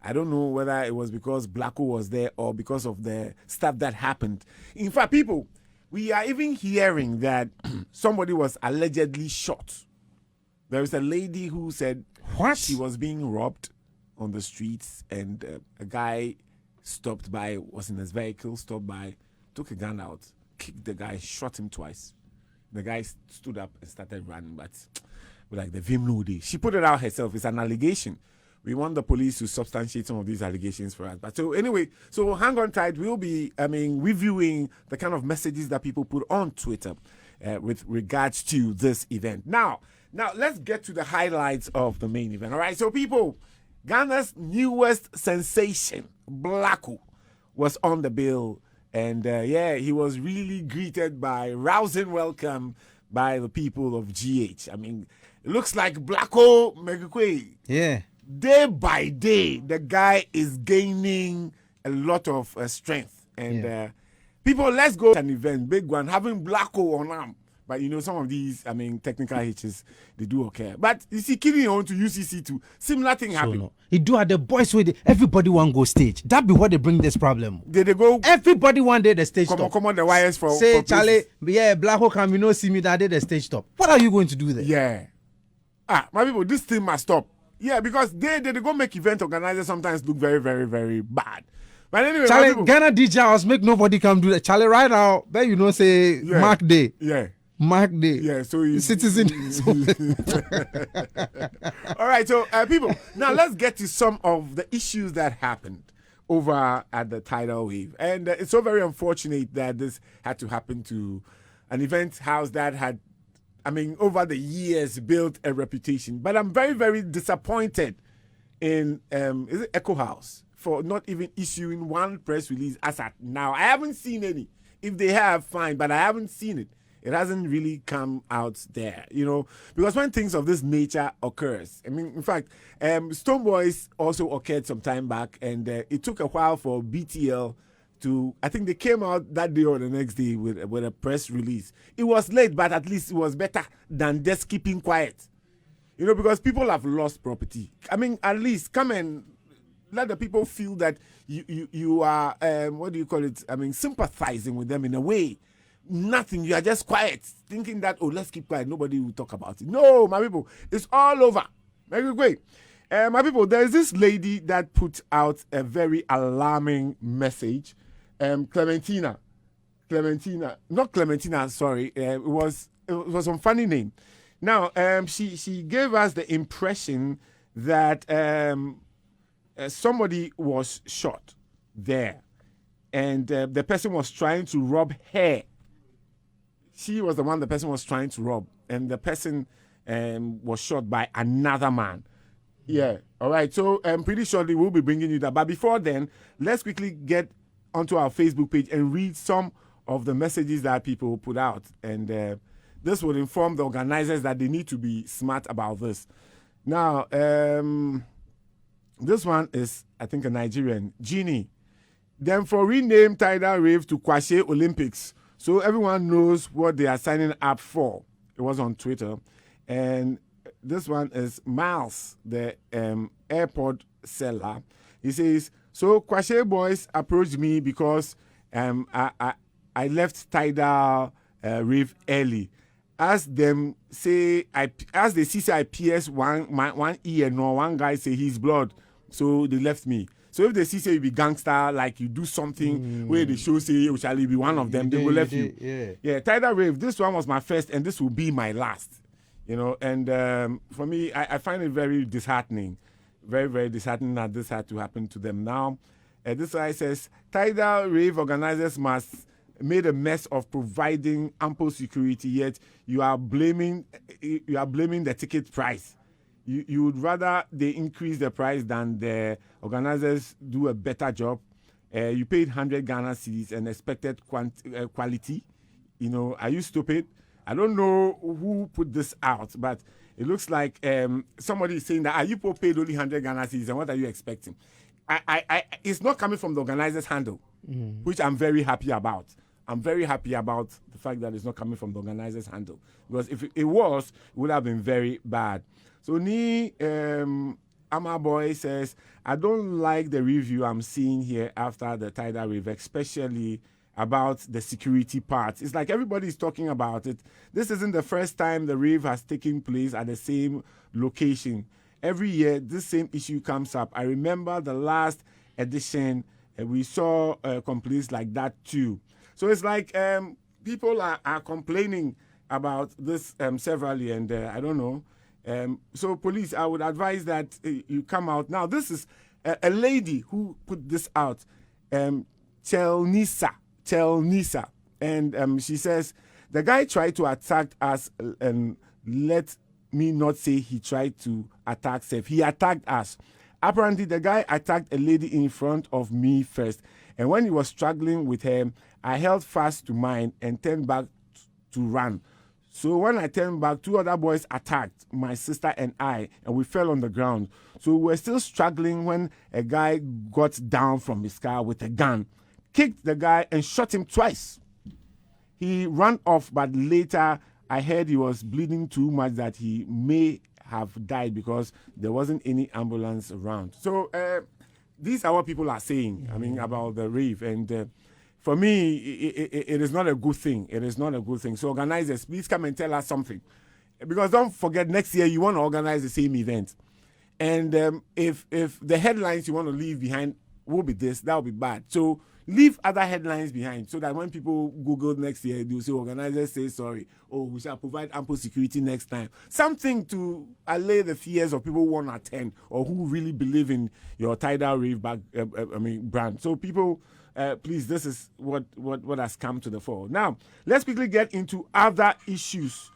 I don't know whether it was because Blacko was there or because of the stuff that happened. In fact, people, we are even hearing that somebody was allegedly shot. There is a lady who said she was being robbed on the streets, and a guy stopped by, was in his vehicle, stopped by, took a gun out, kicked the guy, shot him twice. The guy stood up and started running, but like the Vimnudi. She put it out herself. It's an allegation. We want the police to substantiate some of these allegations for us. But so anyway, so hang on tight. We'll be, reviewing the kind of messages that people put on Twitter with regards to this event. Now, let's get to the highlights of the main event. All right, so people, Ghana's newest sensation, Blacko, was on the bill. And he was really greeted by rousing welcome by the people of GH. I mean, it looks like Blacko Megukwe. Yeah. Day by day, the guy is gaining a lot of strength. And people, let's go to an event, big one, having Blacko on arm. But some of these, technical hitches, they do okay. But you see, killing on to UCC too, similar thing happened. No. He do at the boys with everybody want go stage. That be what they bring this problem. Did they go? Everybody one day the stage come top. Come on the wires for. Say for Charlie, Blacko can see me that day the stage top. What are you going to do there? Yeah. My people, this thing must stop. Yeah, because they go make event organizers sometimes look very, very, very bad. But anyway, Charlie, Ghana DJ house make nobody come do that. Charlie, right now, but say Mark Day. Yeah. Mark Day. Yeah, so he's citizen. All right, so people, now let's get to some of the issues that happened over at the tidal wave. And it's so very unfortunate that this had to happen to an event house that had, over the years built a reputation. But I'm very, very disappointed in is it Echo House for not even issuing one press release as at now. I haven't seen any. If they have, fine, but I haven't seen it. It hasn't really come out there, because when things of this nature occurs, in fact, Stoneboys also occurred some time back, and it took a while for BTL to, I think they came out that day or the next day with a press release. It was late, but at least it was better than just keeping quiet, because people have lost property. At least come and let the people feel that you are, sympathizing with them in a way. Nothing, you are just quiet, thinking that, let's keep quiet, nobody will talk about it. No, my people, it's all over. Very great. My people, there is this lady that put out a very alarming message. Clementina, not Clementina, sorry. It was some funny name. Now, she gave us the impression that somebody was shot there, and the person was trying to rob her. She was the one the person was trying to rob, and the person was shot by another man. Yeah, all right. So pretty shortly we'll be bringing you that. But before then, let's quickly get onto our Facebook page and read some of the messages that people put out. And this will inform the organizers that they need to be smart about this. Now, this one is, I think, a Nigerian. Genie. Then for rename Tidal Rave to Kwashe Olympics. So everyone knows what they are signing up for. It was on Twitter. And this one is Miles, the airport seller. He says, so Kwashe boys approached me because I left Tidal Rave early. As they see I pierce one ear, no one guy say he's blood. So they left me. So if they see say you be gangster, like you do something where they show say you shall be one of them, they will left you. Yeah, Tidal Rave, this one was my first and this will be my last. And for me, I find it very disheartening. Very, very disheartening that this had to happen to them. Now, this guy says, Tidal Rave organizers must made a mess of providing ample security, yet you are blaming the ticket price. You would rather they increase the price than the organizers do a better job. You paid 100 Ghana cedis and expected quality. Are you stupid? I don't know who put this out, but it looks like somebody is saying that you paid only 100 Ghana cedis, and what are you expecting? It's not coming from the organizer's handle, which I'm very happy about. I'm very happy about the fact that it's not coming from the organizer's handle, because if it was, it would have been very bad. So ni Ama Boy says, I don't like the review I'm seeing here after the tidal wave, especially about the security part. It's like everybody's talking about it. This isn't the first time the rave has taken place at the same location. Every year, this same issue comes up. I remember the last edition, we saw complaints like that too. So it's like people are complaining about this severally, and I don't know. So police, I would advise that you come out. Now, this is a lady who put this out, Chelnisa, and she says, the guy tried to attack us, and let me not say he tried to attack Seth. He attacked us. Apparently, the guy attacked a lady in front of me first, and when he was struggling with her, I held fast to mine and turned back to run. So when I turned back, two other boys attacked my sister and I, and we fell on the ground. So we were still struggling when a guy got down from his car with a gun, kicked the guy, and shot him twice. He ran off, but later I heard he was bleeding too much that he may have died because there wasn't any ambulance around. So these are what people are saying, about the rave. And for me, it is not a good thing. It is not a good thing. So organizers, please come and tell us something. Because don't forget, next year you want to organize the same event. And if the headlines you want to leave behind will be this, that will be bad. So leave other headlines behind so that when people Google next year, they'll say organizers say sorry. Oh, we shall provide ample security next time. Something to allay the fears of people who want to attend or who really believe in your tidal rave brand. So people, please, this is what has come to the fore. Now, let's quickly get into other issues